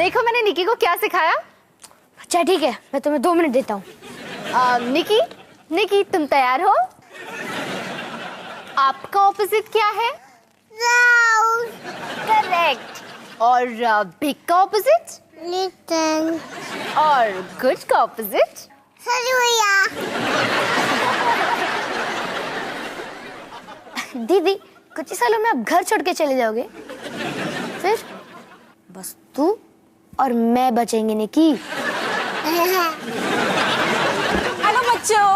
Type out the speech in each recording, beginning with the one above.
देखो मैंने निकी को क्या सिखाया। अच्छा ठीक है, मैं तुम्हें 2 मिनट देता हूँ। निकी, निकी तुम तैयार हो? आपका ऑपोजिट क्या है? करेक्ट। और बिग का ऑपोजिट? लिटिल। और गुड का ऑपोजिट? दीदी, कुछ ही सालों में आप घर छोड़ के चले जाओगे, फिर बस तू और मैं बचेंगे निकी। हेलो बच्चों।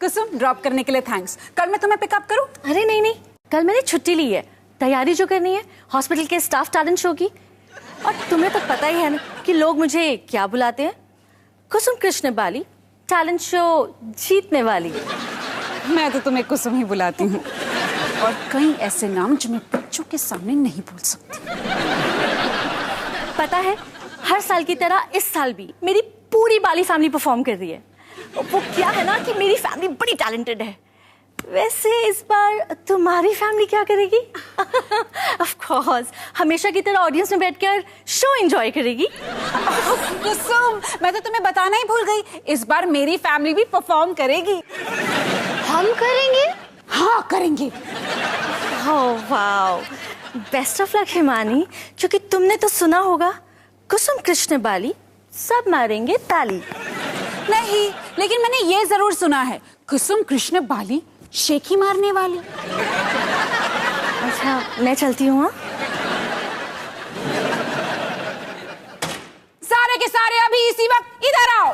कुसुम, ड्रॉप करने के लिए थैंक्स। कल मैं तुम्हें पिकअप करूं? अरे नहीं नहीं, कल मैंने छुट्टी ली है, तैयारी जो करनी है हॉस्पिटल के स्टाफ टैलेंट शो की। और तुम्हें तो पता ही है ना कि लोग मुझे क्या बुलाते हैं, कुसुम कृष्ण बाली, टैलेंट शो जीतने वाली। मैं तो तुम्हें कुसुम ही बुलाती हूँ, और कई ऐसे नाम जो मैं बच्चों के सामने नहीं बोल सकती। पता है, हर साल की तरह इस साल भी मेरी पूरी बाली फैमिली परफॉर्म कर रही है। वो क्या है ना कि मेरी फैमिली बड़ी टैलेंटेड है। वैसे इस बार तुम्हारी फैमिली क्या करेगी? ऑफ कोर्स हमेशा की तरह ऑडियंस में बैठकर शो एंजॉय करेगी। कुसुम, मैं तो तुम्हें बताना ही भूल गई, इस बार मेरी फैमिली भी परफॉर्म करेगी। हम करेंगे? हाँ करेंगे। Oh wow, best of luck Himani, क्योंकि तुमने तो सुना होगा कुसुम कृष्ण बाली सब मारेंगे ताली। नहीं, लेकिन मैंने ये जरूर सुना है, कुसुम कृष्ण बाली शेखी मारने वाली। अच्छा मैं चलती हूँ। सारे के सारे अभी इसी वक्त इधर आओ।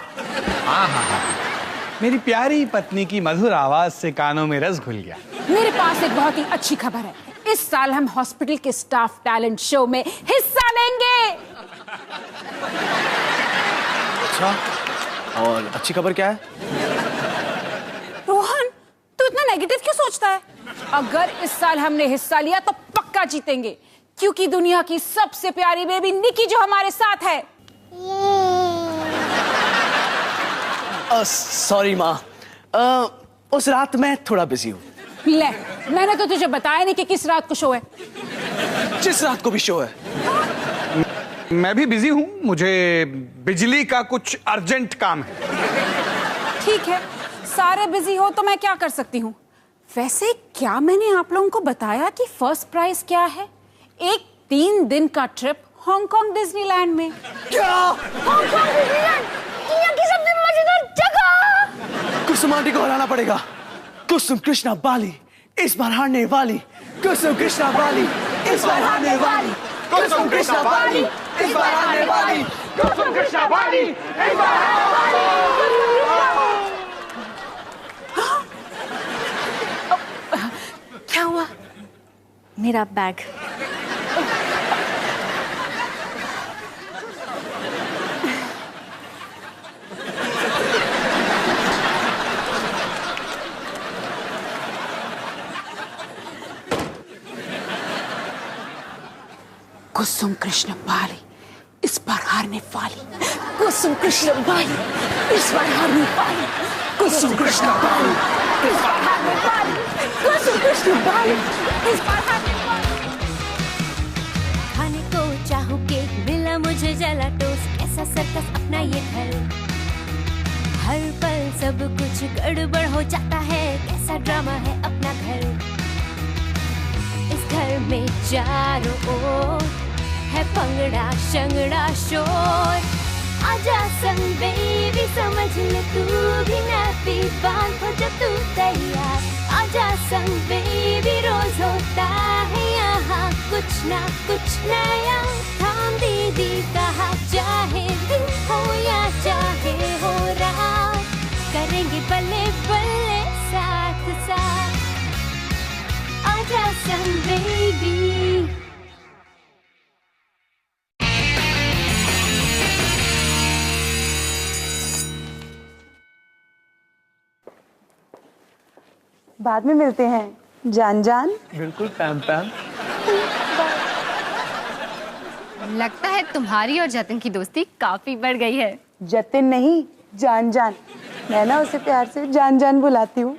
मेरी प्यारी पत्नी की मधुर आवाज से कानों में रस घुल गया। मेरे पास एक बहुत ही अच्छी खबर है, इस साल हम हॉस्पिटल के स्टाफ टैलेंट शो में हिस्सा लेंगे। अच्छा, और अच्छी खबर क्या है? रोहन, तू इतना नेगेटिव क्यों सोचता है? अगर इस साल हमने हिस्सा लिया तो पक्का जीतेंगे, क्योंकि दुनिया की सबसे प्यारी बेबी निकी जो हमारे साथ है। सॉरी माँ, उस रात मैं थोड़ा बिजी हूँ। ले, मैंने तो तुझे बताया नहीं कि किस रात को शो है। जिस रात को भी शो है। मैं भी बिजी हूँ, मुझे बिजली का कुछ अर्जेंट काम है। ठीक है, सारे बिजी हो तो मैं क्या कर सकती हूँ। वैसे क्या मैंने आप लोगों को बताया कि फर्स्ट प्राइज क्या है? एक 3 दिन का ट्रिप हांगकांग डिज्नीलैंड में। क्या? हांगकांग डिज्नीलैंड, दुनिया की सबसे मजेदार जगह। कुसुम आंटी को हराना पड़ेगा। कुसुम कृष्णा बाली इस बार हारने वाली। कुसुम कृष्णा बाली इस बार हारने वाली। कुसुम कृष्णा बाली इस बार हारने वाली। कुसुम कृष्णा बाली इस बार हारने वाली। क्या हुआ? मेरा बैग। कुसुम कृष्ण बाली इस बार हारने वाली। कुसुम कृष्ण बाली इस बार हारने वाली। कुसुम कृष्ण बाली इस बार हारने वाली। कुसुम कृष्ण बाली इस बार हारने वाली। खाने को चाहूं केक, मिला मुझे जला टोस्ट, कैसा सर्कस अपना ये घर। हर पल सब कुछ गड़बड़ हो जाता है, कैसा ड्रामा है अपना घर। इस घर में चारों ओर है भंगड़ा शंगड़ा शोर। आजा संग बेबी, समझ ले तू भी नापी बांध हो जब तू तैयार। आजा संग बेबी, रोज होता है यहाँ कुछ ना कुछ नया। थाम दीदी कहा, चाहे दिन हो या चाहे हो रात, करेंगे बल्ले बल्ले साथ साथ। आजा संग बेबी। बाद में मिलते हैं जान जान। बिल्कुल पैम पैम। लगता है तुम्हारी और जतिन की दोस्ती काफी बढ़ गई है। जतिन नहीं, जान जान। मैं ना उसे प्यार से जान जान बुलाती हूँ।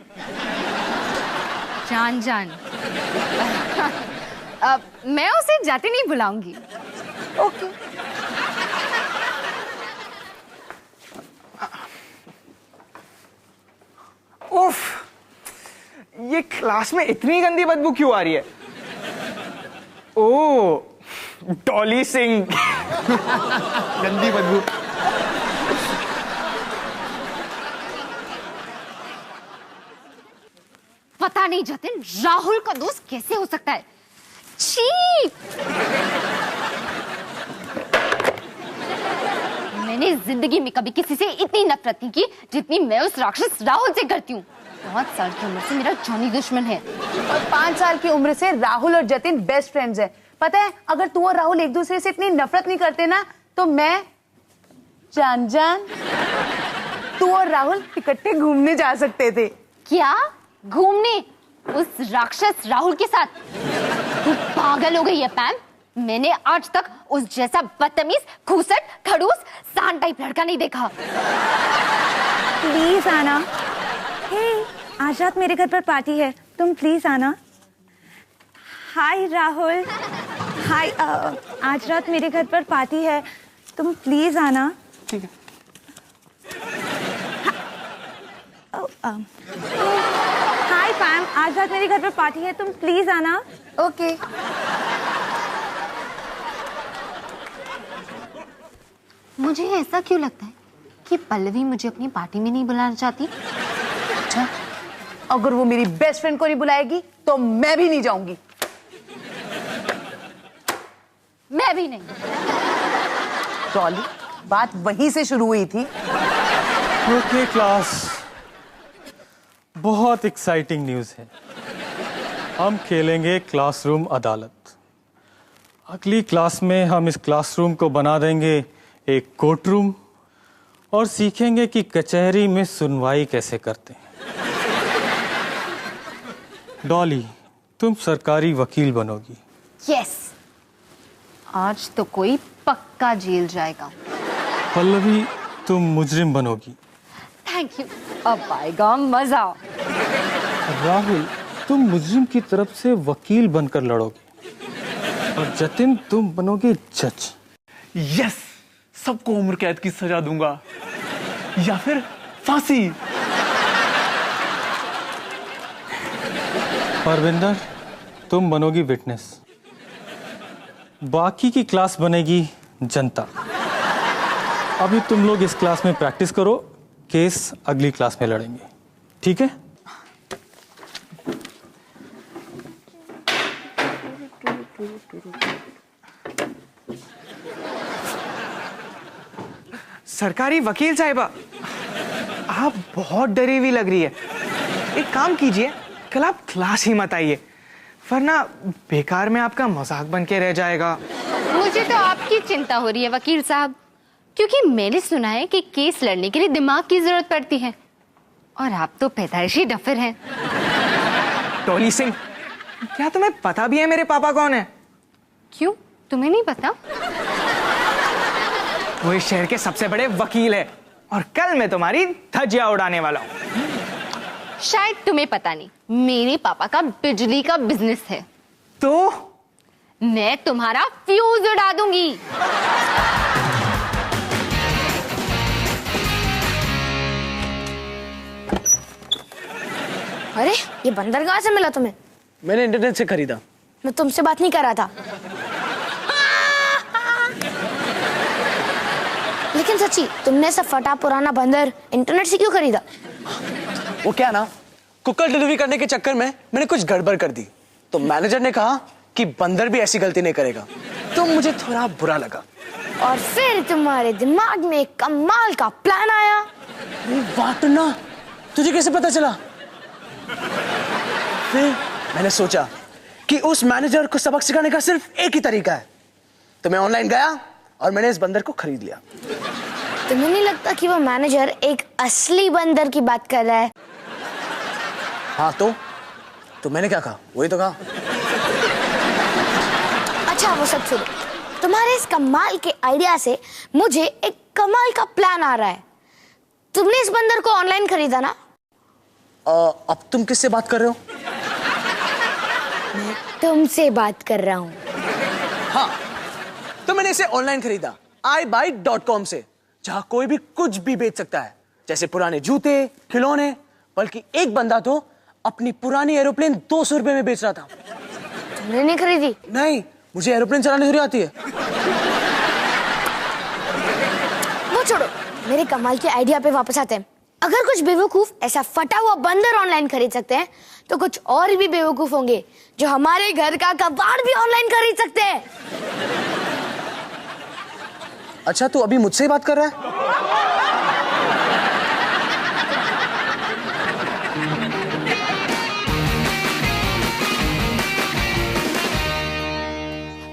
जान जान। मैं उसे जातिन नहीं बुलाऊंगी। ओके। उफ, ये क्लास में इतनी गंदी बदबू क्यों आ रही है? ओ, डॉली सिंह। गंदी बदबू। पता नहीं जतिन, राहुल का दोस्त कैसे हो सकता है? छी! मैंने जिंदगी में कभी किसी से इतनी नफरत नहीं की जितनी मैं उस राक्षस राहुल से करती हूँ। 5 साल की उम्र से मेरा जानी दुश्मन है। और 5 साल की उम्र से राहुल और जतिन बेस्ट फ्रेंड्स हैं। पता है, अगर तू और राहुल एक दूसरे से इतनी नफरत नहीं करते ना, तो मैं जान तू और राहुल इकट्ठे घूमने जा सकते थे। क्या? घूमने? उस राक्षस राहुल के साथ? तू पागल हो गई है पैम। मैंने आज तक उस जैसा बदतमीज, खूसट, खड़ूस, सांड टाइप लड़का नहीं देखा। प्लीज आना। हे, आज रात मेरे घर पर पार्टी है, तुम प्लीज आना। हाय राहुल। हाय, आज रात मेरे घर पर पार्टी है, तुम प्लीज आना। ठीक है। हाय पैम, आज रात मेरे घर पर पार्टी है, तुम प्लीज आना। ओके। मुझे ऐसा क्यों लगता है कि पल्लवी मुझे अपनी पार्टी में नहीं बुलाना चाहती? अच्छा, अगर वो मेरी बेस्ट फ्रेंड को नहीं बुलाएगी तो मैं भी नहीं जाऊंगी। मैं भी नहीं। डॉली, बात वहीं से शुरू हुई थी। ओके क्लास, बहुत एक्साइटिंग न्यूज़ है। हम खेलेंगे क्लासरूम अदालत। अगली क्लास में हम इस क्लासरूम को बना देंगे एक कोर्ट रूम और सीखेंगे कि कचहरी में सुनवाई कैसे करते हैं। डॉली, तुम सरकारी वकील बनोगी। यस, आज तो कोई पक्का जेल जाएगा। पल्लवी, तुम मुजरिम बनोगी। थैंक यू, अब आएगा मजा। राहुल, तुम मुजरिम की तरफ से वकील बनकर लड़ोगे और जतिन, तुम बनोगे जज। यस, सबको उम्र कैद की सजा दूंगा या फिर फांसी। परविंदर, तुम बनोगी विटनेस। बाकी की क्लास बनेगी जनता। अभी तुम लोग इस क्लास में प्रैक्टिस करो, केस अगली क्लास में लड़ेंगे, ठीक है? सरकारी वकील साहिबा, आप बहुत डरी हुई लग रही है। एक काम कीजिए, कल आप क्लास ही मत आइए, वरना बेकार में आपका मजाक बन के रह जाएगा। मुझे तो आपकी चिंता हो रही है वकील साहब, क्योंकि मैंने सुना है कि केस लड़ने के लिए दिमाग की जरूरत पड़ती है और आप तो पैदाइशी डफर हैं। डॉली सिंह, क्या तुम्हें पता भी है मेरे पापा कौन है? क्यों, तुम्हें नहीं पता? वो इस शहर के सबसे बड़े वकील है और कल मैं तुम्हारी धज्जियां उड़ाने वाला हूँ। शायद तुम्हें पता नहीं, मेरे पापा का बिजली का बिजनेस है। तो मैं तुम्हारा फ्यूज उड़ा दूंगी। अरे, ये बंदर कहाँ से मिला तुम्हें? मैंने इंटरनेट से खरीदा। मैं तुमसे बात नहीं कर रहा था। लेकिन सच्ची, तुमने ऐसा फटा पुराना बंदर इंटरनेट से क्यों खरीदा? वो क्या ना, कुकर डिलीवरी करने के चक्कर में मैंने कुछ गड़बड़ कर दी, तो मैनेजर ने कहा कि बंदर भी ऐसी गलती नहीं करेगा, तो मुझे थोड़ा बुरा लगा। और फिर तुम्हारे दिमाग में एक कमाल का प्लान आया। वाटना, तुझे कैसे पता चला? फिर मैंने सोचा कि उस मैनेजर को सबक सिखाने का सिर्फ एक ही तरीका है, तो मैं ऑनलाइन गया और मैंने इस बंदर को खरीद लिया। तुम्हें नहीं लगता कि वो मैनेजर एक असली बंदर की बात कर रहा है? हाँ, तो मैंने क्या कहा? वही तो कहा। अच्छा, वो सब छोड़ो। तुम्हारे इस कमाल के आइडिया से मुझे एक कमाल का प्लान आ रहा है। तुमने इस बंदर को ऑनलाइन खरीदा ना? अब तुम किससे बात कर रहे हो? मैं तुमसे बात कर रहा हूँ। हाँ, तो मैंने इसे ऑनलाइन खरीदा iBuy.com से, जहां कोई भी कुछ भी बेच सकता है, जैसे पुराने जूते, खिलौने, बल्कि एक बंदा तो अपनी पुरानी एरोप्लेन 200 रुपए में बेच रहा था। तुमने नहीं खरीदी? नहीं, मुझे एरोप्लेन चलानी थोड़ी आती है। वो छोड़ो, मेरे कमाल के आइडिया पे वापस आते हैं। अगर कुछ बेवकूफ ऐसा फटा हुआ बंदर ऑनलाइन खरीद सकते हैं, तो कुछ और भी बेवकूफ होंगे जो हमारे घर का कबाड़ भी ऑनलाइन खरीद सकते हैं। अच्छा, तू अभी मुझसे ही बात कर रहा है?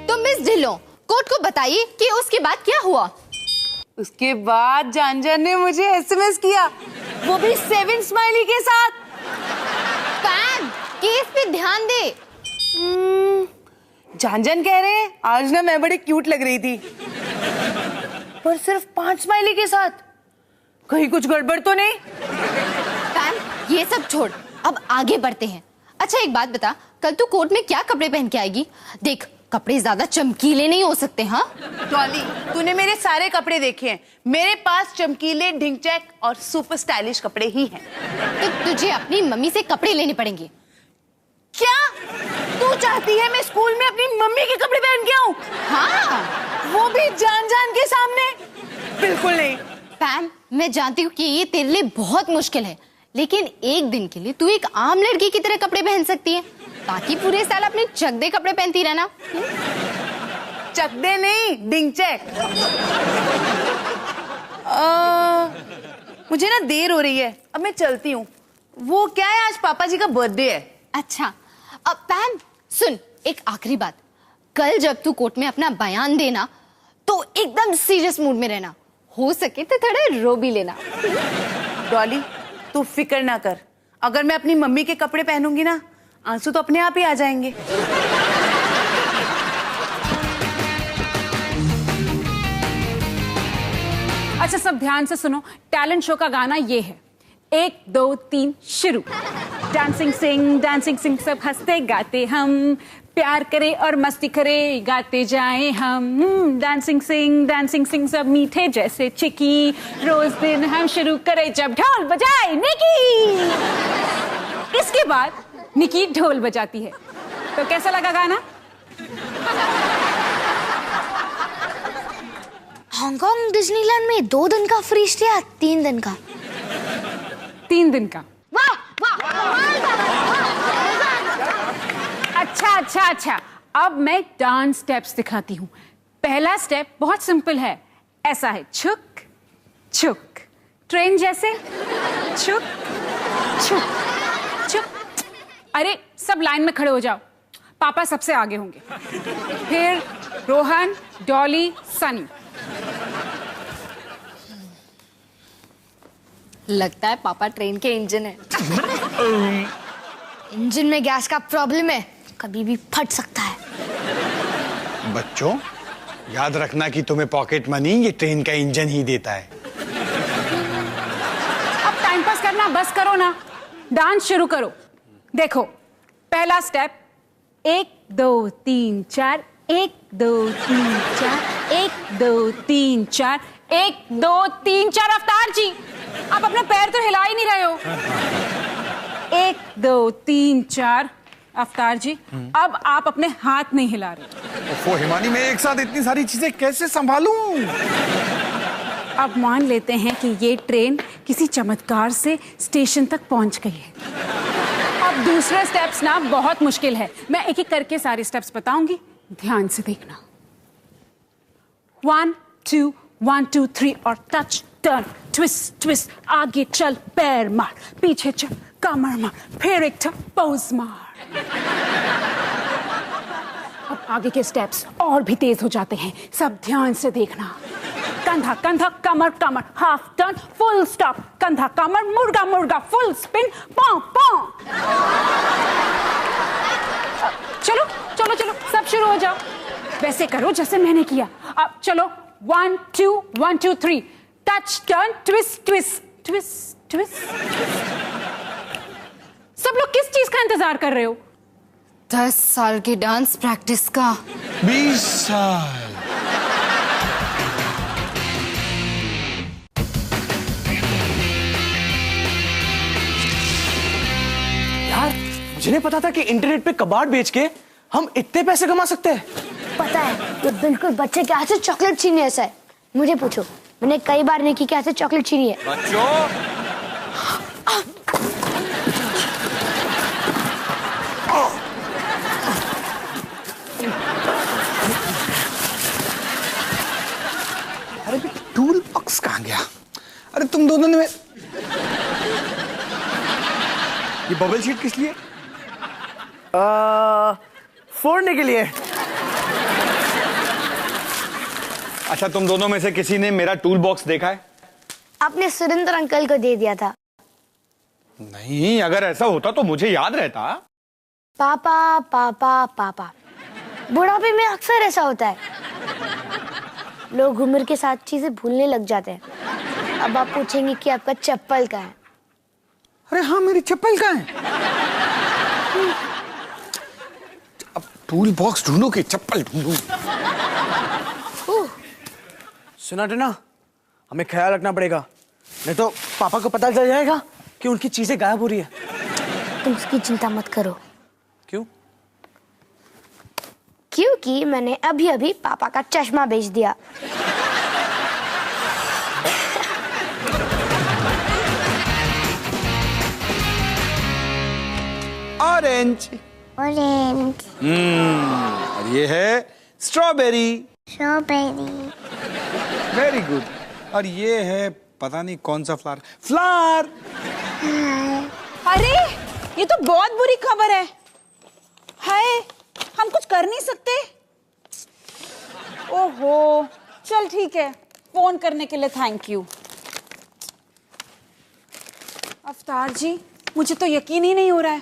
तो मिस ढिल्लों, कोर्ट को बताइए कि उसके बाद क्या हुआ। उसके बाद जानजान ने मुझे एसएमएस किया, वो भी 7 स्माइली के साथ। पैम, केस पे ध्यान दे। जानजान कह रहे हैं आज ना मैं बड़ी क्यूट लग रही थी, पर सिर्फ 5 स्माइली के साथ। कहीं कुछ गड़बड़ तो नहीं? पैम, ये सब छोड़, अब आगे बढ़ते हैं। अच्छा एक बात बता, कल तू कोर्ट में क्या कपड़े पहन के आएगी? देख, कपड़े ज्यादा चमकीले नहीं हो सकते। हाँ डॉली, तूने मेरे सारे कपड़े देखे हैं, मेरे पास चमकीले, ढिंचैक और सुपर स्टाइलिश कपड़े ही हैं। तो तुझे अपनी मम्मी से कपड़े लेने पड़ेंगे। क्या तू चाहती है मैं स्कूल में अपनी मम्मी के कपड़े पहन के आऊं? हाँ, वो भी जान के सामने? बिल्कुल नहीं। पैम, मैं जानती हूँ कि ये तेरे लिए बहुत मुश्किल है, लेकिन एक दिन के लिए तू एक आम लड़की की तरह कपड़े पहन सकती है, बाकी पूरे साल अपने चकदे कपड़े पहनती रहना। चकदे नहीं, डिंगचैक। मुझे ना देर हो रही है, अब मैं चलती हूँ। वो क्या है, आज पापा जी का बर्थडे है। अच्छा, अब पैम सुन, एक आखिरी बात, कल जब तू कोर्ट में अपना बयान देना तो एकदम सीरियस मूड में रहना, हो सके तो थोड़ा रो भी लेना। डॉली, तू फिक्र ना कर, अगर मैं अपनी मम्मी के कपड़े पहनूंगी ना, आंसू तो अपने आप ही आ जाएंगे। अच्छा सब ध्यान से सुनो, टैलेंट शो का गाना ये है, 1 2 3 शुरू। डांसिंग सिंग सब हंसते गाते हम, प्यार करे और मस्ती करे गाते जाएं हम। डांसिंग सिंग सब मीठे जैसे चिकी, रोज दिन हम शुरू करें जब ढोल बजाए निकी। इसके बाद निकी ढोल बजाती है। तो कैसा लगा गाना? हांगकांग डिज्नीलैंड में 2 दिन का फ्री स्टे या 3 दिन का? 3 दिन का। वाह वाह, अच्छा, अब मैं डांस स्टेप्स दिखाती हूँ। पहला स्टेप बहुत सिंपल है, ऐसा है, छुक छुक, ट्रेन जैसे, छुक छुक छुक। अरे सब लाइन में खड़े हो जाओ, पापा सबसे आगे होंगे, फिर रोहन, डॉली, सनी। लगता है पापा ट्रेन के इंजन है। इंजन में गैस का प्रॉब्लम है, कभी भी फट सकता है। बच्चों, याद रखना कि तुम्हें पॉकेट मनी ये ट्रेन का इंजन ही देता है। अब टाइम पास करना बस करो ना, डांस शुरू करो। देखो, पहला स्टेप, 1 2 3 4, 1 2 3 4, 1 2 3 4, 1 2 3 4। अवतार जी, आप अपने पैर तो हिला ही नहीं रहे हो। 1 2 3 4। अवतार जी, अब आप अपने हाथ नहीं हिला रहे। ओफो हिमानी, मैं एक साथ इतनी सारी चीजें कैसे संभालूं? अब मान लेते हैं कि ये ट्रेन किसी चमत्कार से स्टेशन तक पहुंच गई है। अब दूसरा स्टेप्स ना बहुत मुश्किल है, मैं एक एक करके सारे स्टेप्स बताऊंगी, ध्यान से देखना। 1 2 1 2 3 और टच, टर्न, ट्विस्ट ट्विस्ट, आगे चल, पैर मार, पीछे चल, कमर मार, फिर एक टर्न, पोज मार। अब आगे के स्टेप्स और भी तेज हो जाते हैं, सब ध्यान से देखना। कंधा कंधा, कमर कमर, हाफ टर्न, फुल स्टॉप, कंधा कमर, मुर्गा मुर्गा, फुल स्पिन, पांव पांव। चलो चलो चलो, सब शुरू हो जाओ, वैसे करो जैसे मैंने किया। अब चलो, 1 2 1 2 3, touch, turn, twist twist twist twist. सब लोग किस चीज का इंतजार कर रहे हो? 10 साल की डांस प्रैक्टिस का। 20 साल। मुझे नहीं पता था कि इंटरनेट पे कबाड़ बेच के हम इतने पैसे कमा सकते हैं। पता है, ये बिल्कुल बच्चे के हाथ से चॉकलेट छीनने ऐसा है। मुझे पूछो, मैंने कई बार निकी के हाथ से चॉकलेट छीनी है। बच्चों, अरे टूल बॉक्स कहाँ गया? अरे तुम दोनों ने ये बबल शीट किस लिए? फोड़ने के लिए। अच्छा, तुम दोनों में से किसी ने मेरा टूल बॉक्स देखा है? आपने सुरेंद्र अंकल को दे दिया था। नहीं, अगर ऐसा होता तो मुझे याद रहता। पापा पापा पापा, बुढ़ापे में अक्सर ऐसा होता है, लोग उम्र के साथ चीजें भूलने लग जाते हैं। अब आप पूछेंगे कि आपका चप्पल कहाँ है। अरे हाँ, मेरी चप्पल कहाँ है? अब टूल बॉक्स ढूंढो कि चप्पल ढूंढूं? सुना टना, हमें ख्याल रखना पड़ेगा, नहीं तो पापा को पता चल जाएगा कि उनकी चीजें गायब हो रही है। तुम उसकी चिंता मत करो। क्यों? क्योंकि मैंने अभी अभी पापा का चश्मा बेच दिया। ऑरेंज। ऑरेंज, और ये है स्ट्रॉबेरी। Strawberry, very good. और ये है पता नहीं कौन सा फ्लावर। फ्लावर। अरे ये तो बहुत बुरी खबर है। हाय, हम कुछ कर नहीं सकते। ओहो, चल ठीक है, फोन करने के लिए थैंक यू। अवतार जी, मुझे तो यकीन ही नहीं हो रहा है,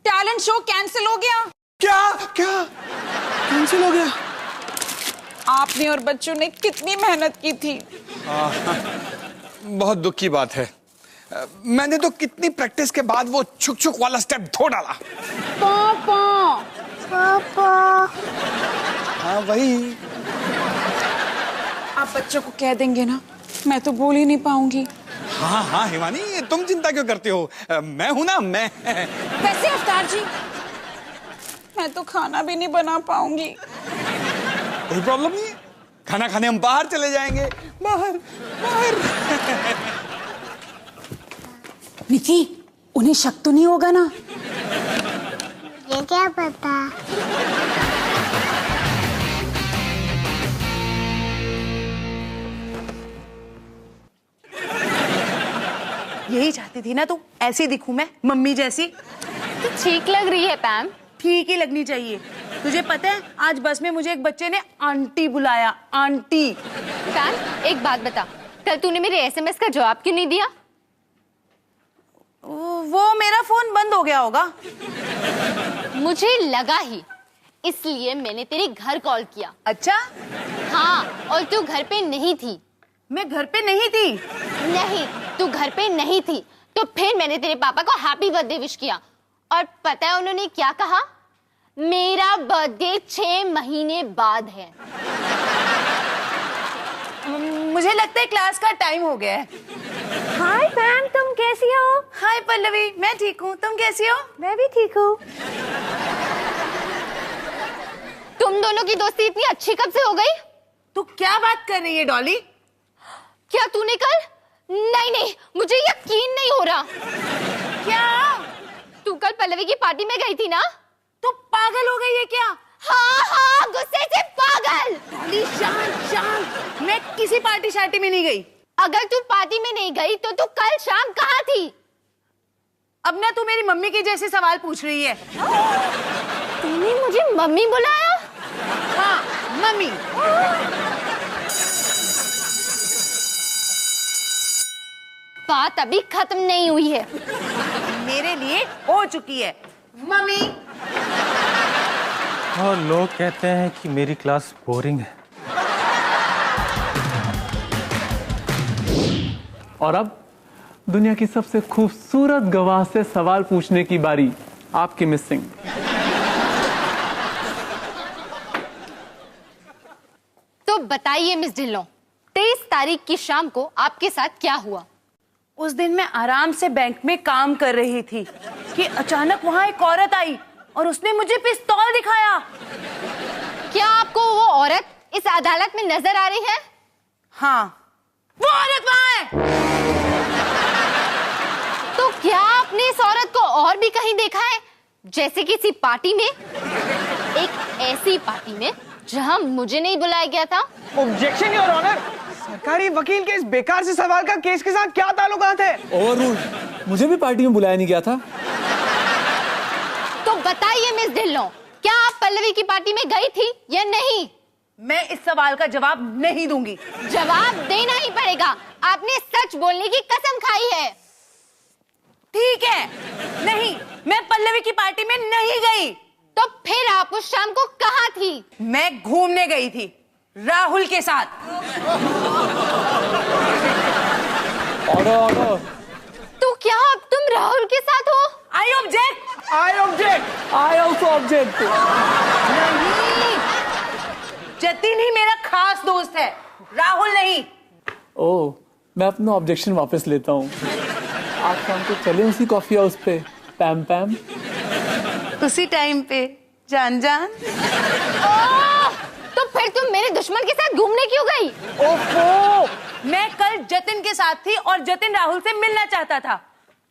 टैलेंट शो कैंसिल हो गया। क्या क्या कैंसिल हो गया? आपने और बच्चों ने कितनी मेहनत की थी। बहुत दुख की बात है। मैंने तो कितनी प्रैक्टिस के बाद वो छुक छुक वाला स्टेप धो डाला। पापा, पापा, हाँ वही। आप बच्चों को कह देंगे ना? मैं तो बोल ही नहीं पाऊंगी। हाँ हाँ हिमानी, तुम चिंता क्यों करते हो? मैं हूं ना, मैं। वैसे अवतार जी, मैं तो खाना भी नहीं बना पाऊंगी। कोई प्रॉब्लम नहीं है, खाना खाने हम बाहर चले जाएंगे। बाहर बाहर। निकी, उन्हें शक तो नहीं होगा ना? ये क्या पता। यही चाहती थी ना तू, ऐसी दिखूं मैं मम्मी जैसी। तो ठीक लग रही है पैम। ठीक ही लगनी चाहिए। तुझे पता है, आज बस में मुझे एक बच्चे ने आंटी बुलाया, आंटी। पैम, एक बात बता, कल तूने मेरे एसएमएस का जवाब क्यों नहीं दिया? वो मेरा फोन बंद हो गया होगा। मुझे लगा ही, इसलिए मैंने तेरे घर कॉल किया। अच्छा, हाँ, और तू घर पे नहीं थी। मैं घर पे नहीं थी। नहीं, तू घर पे नहीं थी, तो फिर मैंने तेरे पापा को हैप्पी बर्थडे विश किया। और पता है उन्होंने क्या कहा? मेरा बर्थडे 6 महीने बाद है। मुझे लगता है क्लास का टाइम हो गया है। हाय पैम, तुम कैसी हो? हाय पल्लवी, मैं ठीक हूँ, तुम कैसी हो? मैं भी ठीक हूँ। तुम दोनों की दोस्ती इतनी अच्छी कब से हो गई? तू क्या बात कर रही है डॉली? क्या तूने कल? नहीं नहीं, मुझे यकीन नहीं हो रहा। क्या? तू कल पल्लवी की पार्टी में गई थी ना? तू पागल हो गई है क्या? हाँ हाँ, गुस्से से पागल। डॉली शांत शांत, मैं किसी पार्टी शार्टी में नहीं गई। अगर तू पार्टी में नहीं गई तो तू कल शाम कहाँ थी? अब ना तू मेरी मम्मी के जैसे सवाल पूछ रही है। तूने मुझे मम्मी बुलाया? हाँ, मम्मी। बात अभी खत्म नहीं हुई है। मेरे लिए हो चुकी है मम्मी। और लोग कहते हैं कि मेरी क्लास बोरिंग है। और अब दुनिया की सबसे खूबसूरत गवाह से सवाल पूछने की बारी आपकी मिसिंग। तो बताइए मिस ढिल्लों, 23 तारीख की शाम को आपके साथ क्या हुआ? उस दिन मैं आराम से बैंक में काम कर रही थी कि अचानक वहां एक औरत आई और उसने मुझे पिस्तौल दिखाया। क्या आपको वो औरत इस अदालत में नजर आ रही है? हाँ, वो औरत वहां है। तो क्या आपने इस औरत को और भी कहीं देखा है, जैसे किसी पार्टी में? एक ऐसी पार्टी में जहां मुझे नहीं बुलाया गया था। ऑब्जेक्शन योर ऑनर, सरकारी वकील के इस बेकार से सवाल का केस के साथ क्या ताल्लुकात है? ओवररूल्ड, मुझे भी पार्टी में बुलाया नहीं गया था। तो बताइए मिस ढिल्लों, क्या आप पल्लवी की पार्टी में गई थी या नहीं? मैं इस सवाल का जवाब नहीं दूंगी। जवाब देना ही पड़ेगा, आपने सच बोलने की कसम खाई है। ठीक है, नहीं, मैं पल्लवी की पार्टी में नहीं गई। तो फिर आप उस शाम को कहाँ थी? मैं घूमने गई थी राहुल के साथ। ऑर्डर। तो क्या अब तुम राहुल के साथ हो? I object. I object. I also object. नहीं, जतिन ही मेरा खास दोस्त है, राहुल नहीं। ओह, मैं अपना ऑब्जेक्शन वापस लेता हूँ। आज शाम को चले उसी कॉफी हाउस पे, पैम पैम। उसी टाइम पे जान जान। तो फिर तुम मेरे दुश्मन के साथ घूमने क्यों गई? ओहो, मैं कल जतिन के साथ थी और जतिन राहुल से मिलना चाहता था।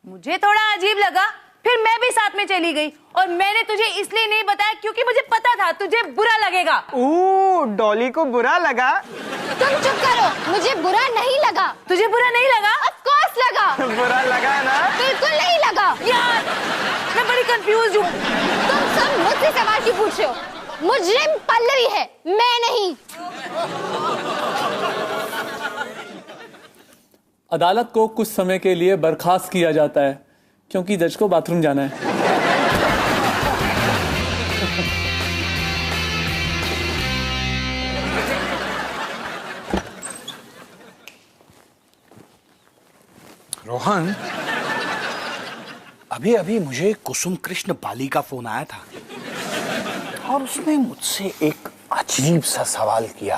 मुझे थोड़ा अजीब लगा, फिर मैं भी साथ में चली गई। और मैंने तुझे इसलिए नहीं बताया क्योंकि मुझे पता था तुझे बुरा लगेगा। डॉली को बुरा लगा? तुम चुप करो, मुझे बुरा नहीं लगा। तुझे बुरा नहीं लगा? ऑफ कोर्स लगा। बुरा लगा ना? बिल्कुल नहीं लगा। यार, मैं बड़ी कंफ्यूज हूँ। तुम सब मुझसे सवाल क्यों पूछ रहे हो? मुजरिम पल्लवी है, मैं नहीं। अदालत को कुछ समय के लिए बर्खास्त किया जाता है क्योंकि जज को बाथरूम जाना है। रोहन, अभी अभी मुझे कुसुम कृष्ण पाली का फोन आया था और उसने मुझसे एक अजीब सा सवाल किया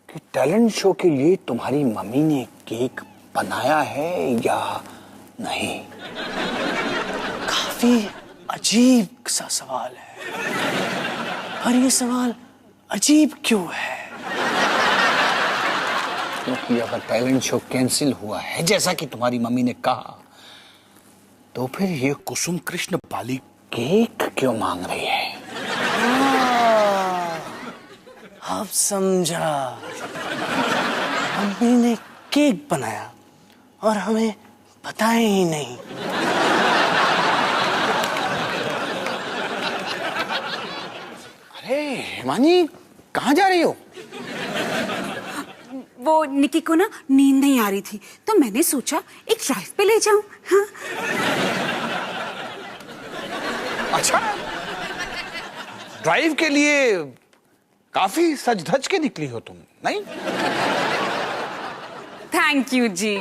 कि टैलेंट शो के लिए तुम्हारी मम्मी ने केक बनाया है या नहीं। काफी अजीब सा सवाल है, पर ये सवाल अजीब क्यों है? क्योंकि अगर टैलेंट शो कैंसिल हुआ है जैसा कि तुम्हारी मम्मी ने कहा, तो फिर ये कुसुम कृष्ण पाली केक क्यों मांग रही है? अब समझा, मम्मी ने केक बनाया और हमें बताया ही नहीं। अरे हिमानी, कहाँ जा रही हो? वो निकी को ना नींद नहीं आ रही थी, तो मैंने सोचा एक ड्राइव पे ले जाऊं। हाँ? अच्छा, ड्राइव के लिए काफी सज धज के निकली हो तुम, नहीं? थैंक यू जी।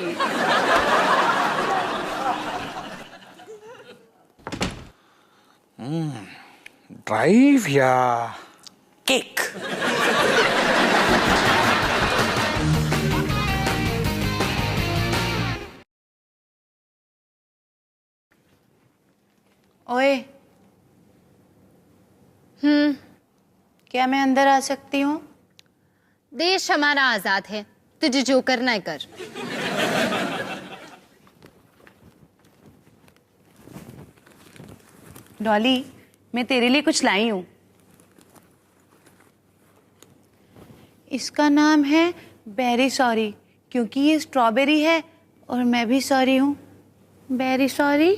ड्राइव या केक? ओए, क्या मैं अंदर आ सकती हूँ? देश हमारा आजाद है, तुझे जो करना है कर। डॉली, मैं तेरे लिए कुछ लाई हूँ। इसका नाम है बेरी सॉरी, क्योंकि ये स्ट्रॉबेरी है और मैं भी सॉरी हूँ। Very sorry.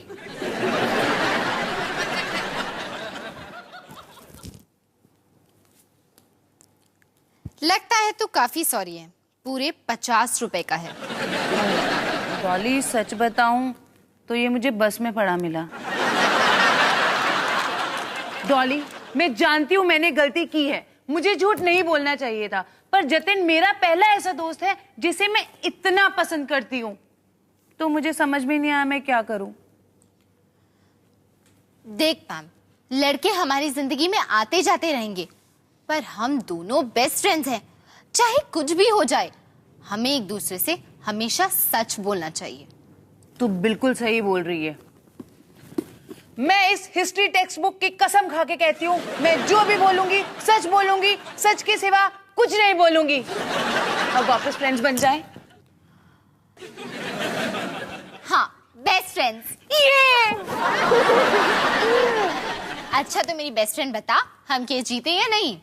लगता है तू काफी सॉरी है, पूरे 50 रुपए का है। डॉली, सच बताऊं तो ये मुझे बस में पड़ा मिला। डॉली, मैं जानती हूँ मैंने गलती की है, मुझे झूठ नहीं बोलना चाहिए था, पर जतिन मेरा पहला ऐसा दोस्त है जिसे मैं इतना पसंद करती हूँ, तो मुझे समझ में नहीं आया मैं क्या करूं। देख पैम, लड़के हमारी जिंदगी में आते जाते रहेंगे, पर हम दोनों बेस्ट फ्रेंड्स हैं। चाहे कुछ भी हो जाए, हमें एक दूसरे से हमेशा सच बोलना चाहिए। तू बिल्कुल सही बोल रही है। मैं इस हिस्ट्री टेक्स्ट बुक की कसम खा के कहती हूँ, मैं जो भी बोलूंगी सच के सिवा कुछ नहीं बोलूंगी। अब वापस फ्रेंड्स बन जाए। हाँ, बेस्ट फ्रेंड्स। ये अच्छा तो मेरी बेस्ट फ्रेंड बता, हम केस जीते या नहीं?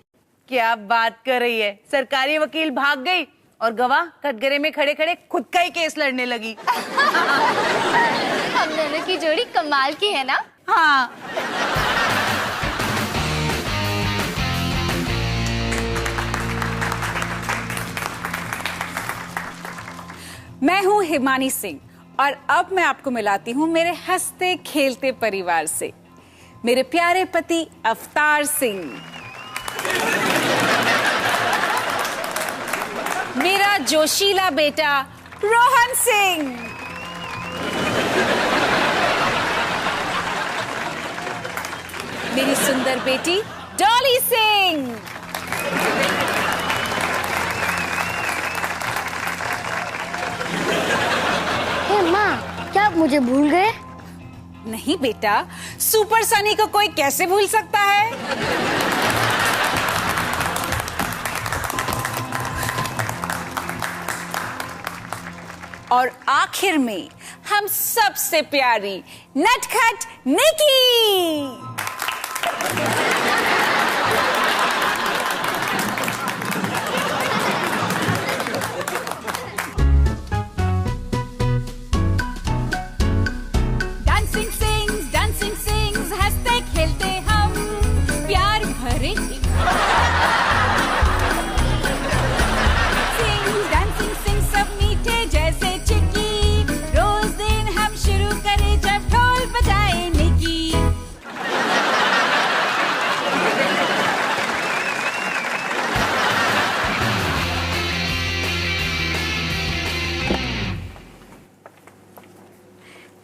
क्या बात कर रही है? सरकारी वकील भाग गई और गवाह कटघरे में खड़े खड़े खुद का ही केस लड़ने लगी। हम दोनों की जोड़ी कमाल की है ना? हाँ। मैं हूं हिमानी सिंह और अब मैं आपको मिलाती हूं मेरे हंसते खेलते परिवार से, मेरे प्यारे पति अवतार सिंह, मेरा जोशीला बेटा रोहन सिंह, मेरी सुंदर बेटी डॉली सिंह, माँ, क्या आप मुझे भूल गए? नहीं बेटा, सुपर सनी को कोई कैसे भूल सकता है? और आखिर में हम सबसे प्यारी नटखट निकी। डांसिंग सिंग्स हंसते खेलते हम प्यार भरे डांसिंग सिंग सब मीठे जैसे चिक्की, रोज दिन हम शुरू करें जब ढोल बजाए निकी।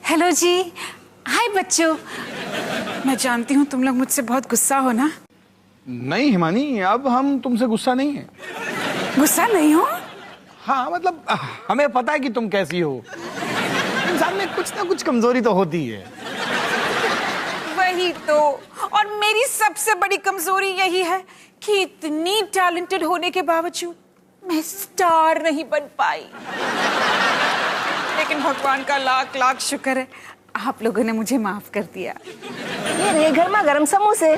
हेलो जी, हाय बच्चों। मैं जानती हूँ तुम लोग मुझसे बहुत गुस्सा हो ना? नहीं हिमानी, अब हम तुमसे गुस्सा नहीं है। गुस्सा नहीं हो? हाँ मतलब हमें पता है कि तुम कैसी हो। इंसान में कुछ ना कुछ कमजोरी तो होती है। वही तो, और मेरी सबसे बड़ी कमजोरी यही है कि इतनी टैलेंटेड होने के बावजूद मैं स्टार नहीं बन पाई। लेकिन भगवान का लाख लाख शुक्र है, आप लोगों ने मुझे माफ कर दिया। ये रहे गर्मा गर्म समोसे।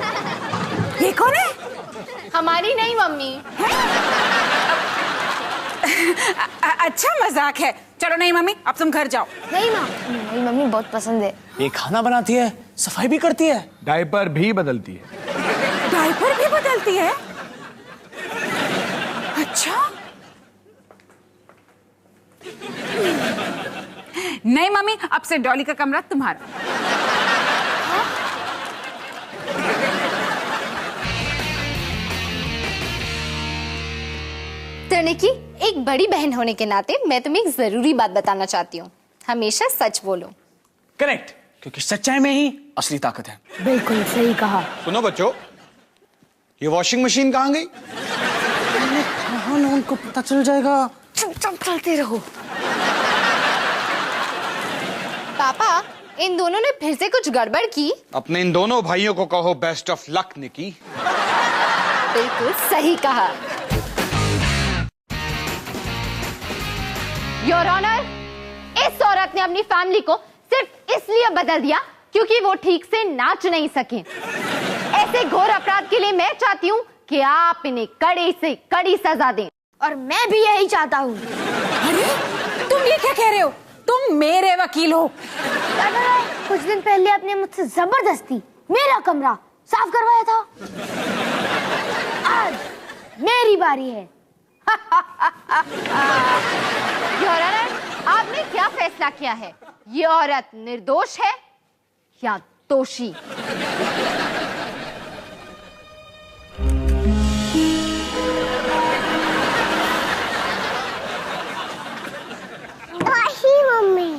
ये कौन है? हमारी नहीं मम्मी। अच्छा मजाक है। चलो नहीं मम्मी, अब तुम घर जाओ। नहीं माँ, मेरी मम्मी बहुत पसंद है। ये खाना बनाती है, सफाई भी करती है, डायपर भी बदलती है। डायपर भी बदलती है? अच्छा। नहीं मम्मी, अब से डॉली का कमरा तुम्हारा। तो निकी, एक बड़ी बहन होने के नाते मैं तुम्हें एक जरूरी बात बताना चाहती हूँ। हमेशा सच बोलो। करेक्ट, क्योंकि सच्चाई में ही असली ताकत है। बिल्कुल सही कहा। सुनो बच्चों, ये वॉशिंग मशीन कहाँ गई? हाँ ना, उनको पता चल जाएगा। चुपचाप चलते रहो। पापा, इन दोनों ने फिर से कुछ गड़बड़ की। अपने इन दोनों भाइयों को कहो बेस्ट ऑफ लक निकी। बिल्कुल सही कहा। योर ऑनर, इस औरत ने अपनी फैमिली को सिर्फ इसलिए बदल दिया क्योंकि वो ठीक से नाच नहीं सके। ऐसे घोर अपराध के लिए मैं चाहती हूँ कि आप इन्हें कड़ी से कड़ी सजा दें। और मैं भी यही चाहता हूँ। अरे तुम ये क्या कह रहे हो? तुम मेरे वकील हो। कुछ दिन पहले आपने मुझसे जबरदस्ती मेरा कमरा साफ करवाया था। आज मेरी बारी है। योर ऑनर, आपने क्या फैसला किया है? ये औरत निर्दोष है या दोषी? मम्मी।